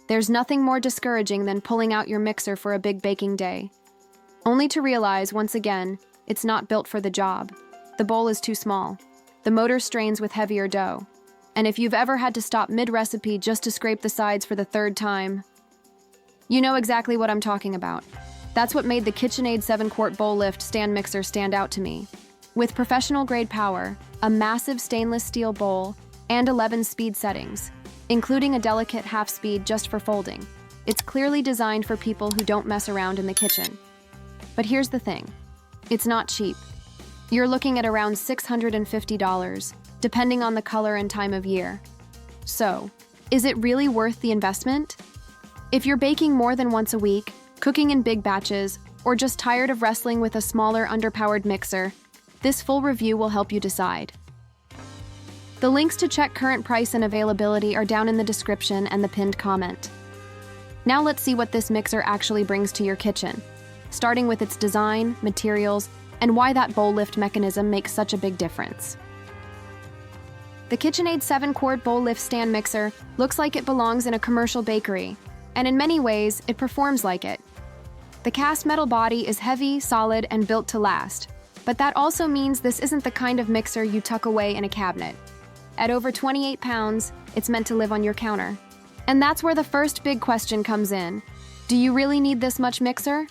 There's nothing more discouraging than pulling out your mixer for a big baking day, only to realize, once again, it's not built for the job. The bowl is too small. The motor strains with heavier dough. And if you've ever had to stop mid-recipe just to scrape the sides for the third time, you know exactly what I'm talking about. That's what made the KitchenAid 7-quart bowl lift stand mixer stand out to me. With professional-grade power, a massive stainless steel bowl, and 11 speed settings, including a delicate half-speed just for folding, it's clearly designed for people who don't mess around in the kitchen. But here's the thing. It's not cheap. You're looking at around $650, depending on the color and time of year. So, is it really worth the investment? If you're baking more than once a week, cooking in big batches, or just tired of wrestling with a smaller, underpowered mixer, this full review will help you decide. The links to check current price and availability are down in the description and the pinned comment. Now let's see what this mixer actually brings to your kitchen, starting with its design, materials, and why that bowl lift mechanism makes such a big difference. The KitchenAid 7-quart bowl lift stand mixer looks like it belongs in a commercial bakery, and in many ways, it performs like it. The cast metal body is heavy, solid, and built to last, but that also means this isn't the kind of mixer you tuck away in a cabinet. At over 28 pounds, it's meant to live on your counter. And that's where the first big question comes in. Do you really need this much mixer?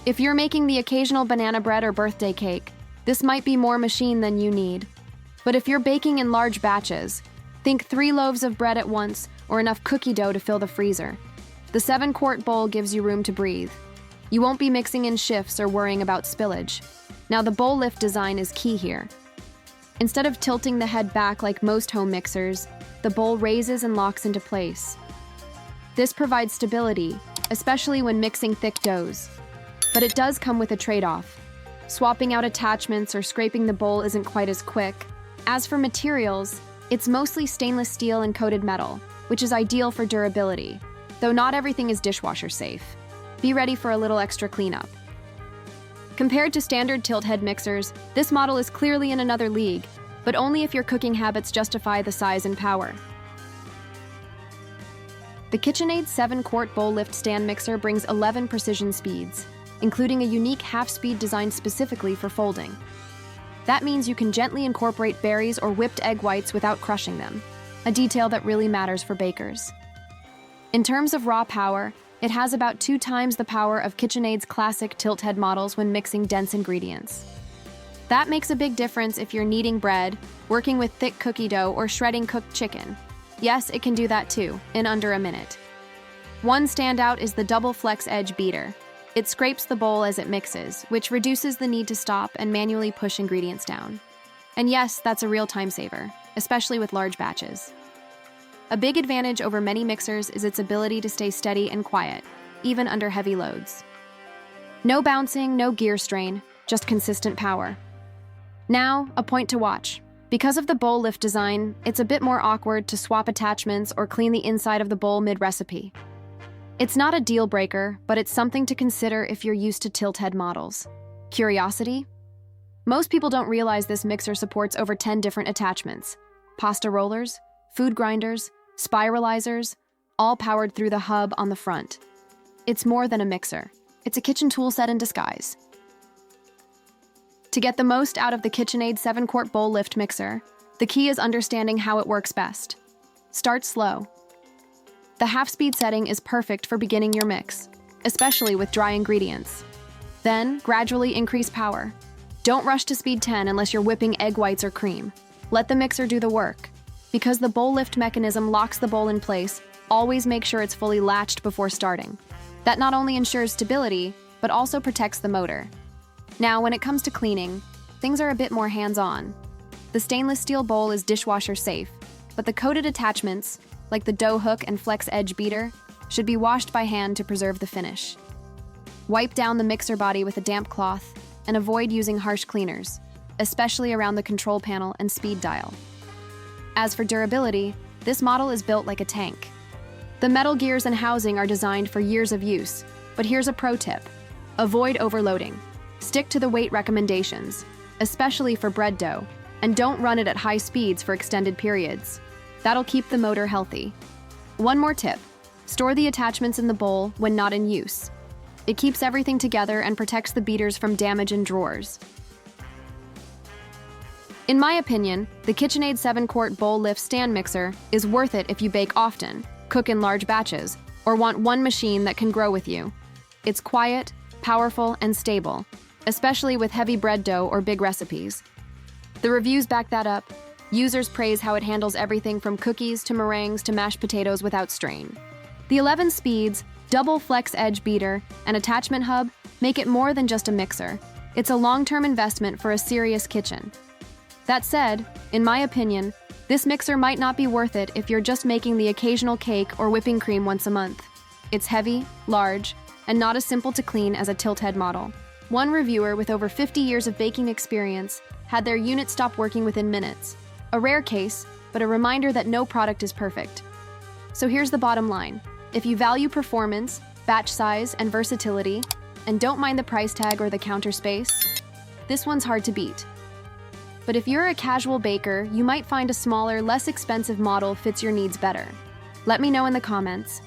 If you're making the occasional banana bread or birthday cake, this might be more machine than you need. But if you're baking in large batches, think 3 loaves of bread at once or enough cookie dough to fill the freezer. The 7-quart bowl gives you room to breathe. You won't be mixing in shifts or worrying about spillage. Now the bowl lift design is key here. Instead of tilting the head back like most home mixers, the bowl raises and locks into place. This provides stability, especially when mixing thick doughs. But it does come with a trade-off. Swapping out attachments or scraping the bowl isn't quite as quick. As for materials, it's mostly stainless steel and coated metal, which is ideal for durability, though not everything is dishwasher safe. Be ready for a little extra cleanup. Compared to standard tilt head mixers, this model is clearly in another league, but only if your cooking habits justify the size and power. The KitchenAid 7-quart bowl lift stand mixer brings 11 precision speeds, including a unique half-speed designed specifically for folding. That means you can gently incorporate berries or whipped egg whites without crushing them, a detail that really matters for bakers. In terms of raw power, it has about 2 times the power of KitchenAid's classic tilt head models when mixing dense ingredients. That makes a big difference if you're kneading bread, working with thick cookie dough, or shredding cooked chicken. Yes, it can do that too, in under a minute. One standout is the double flex edge beater. It scrapes the bowl as it mixes, which reduces the need to stop and manually push ingredients down. And yes, that's a real time saver, especially with large batches. A big advantage over many mixers is its ability to stay steady and quiet, even under heavy loads. No bouncing, no gear strain, just consistent power. Now, a point to watch. Because of the bowl lift design, it's a bit more awkward to swap attachments or clean the inside of the bowl mid-recipe. It's not a deal breaker, but it's something to consider if you're used to tilt head models. Curiosity? Most people don't realize this mixer supports over 10 different attachments. Pasta rollers, food grinders, spiralizers, all powered through the hub on the front. It's more than a mixer. It's a kitchen tool set in disguise. To get the most out of the KitchenAid 7-quart bowl lift mixer, the key is understanding how it works best. Start slow. The half-speed setting is perfect for beginning your mix, especially with dry ingredients. Then, gradually increase power. Don't rush to speed 10 unless you're whipping egg whites or cream. Let the mixer do the work. Because the bowl lift mechanism locks the bowl in place, always make sure it's fully latched before starting. That not only ensures stability, but also protects the motor. Now, when it comes to cleaning, things are a bit more hands-on. The stainless steel bowl is dishwasher safe, but the coated attachments, like the dough hook and flex edge beater, should be washed by hand to preserve the finish. Wipe down the mixer body with a damp cloth and avoid using harsh cleaners, especially around the control panel and speed dial. As for durability, this model is built like a tank. The metal gears and housing are designed for years of use, but here's a pro tip. Avoid overloading. Stick to the weight recommendations, especially for bread dough, and don't run it at high speeds for extended periods. That'll keep the motor healthy. One more tip. Store the attachments in the bowl when not in use. It keeps everything together and protects the beaters from damage in drawers. In my opinion, the KitchenAid 7-quart bowl lift stand mixer is worth it if you bake often, cook in large batches, or want one machine that can grow with you. It's quiet, powerful, and stable, especially with heavy bread dough or big recipes. The reviews back that up. Users praise how it handles everything from cookies to meringues to mashed potatoes without strain. The 11 speeds, double flex edge beater, and attachment hub make it more than just a mixer. It's a long-term investment for a serious kitchen. That said, in my opinion, this mixer might not be worth it if you're just making the occasional cake or whipping cream once a month. It's heavy, large, and not as simple to clean as a tilt-head model. One reviewer with over 50 years of baking experience had their unit stop working within minutes. A rare case, but a reminder that no product is perfect. So here's the bottom line. If you value performance, batch size, and versatility, and don't mind the price tag or the counter space, this one's hard to beat. But if you're a casual baker, you might find a smaller, less expensive model fits your needs better. Let me know in the comments.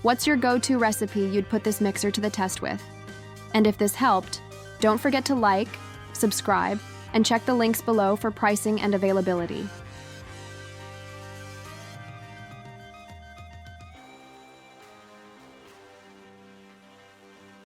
What's your go-to recipe you'd put this mixer to the test with? And if this helped, don't forget to like, subscribe, and check the links below for pricing and availability.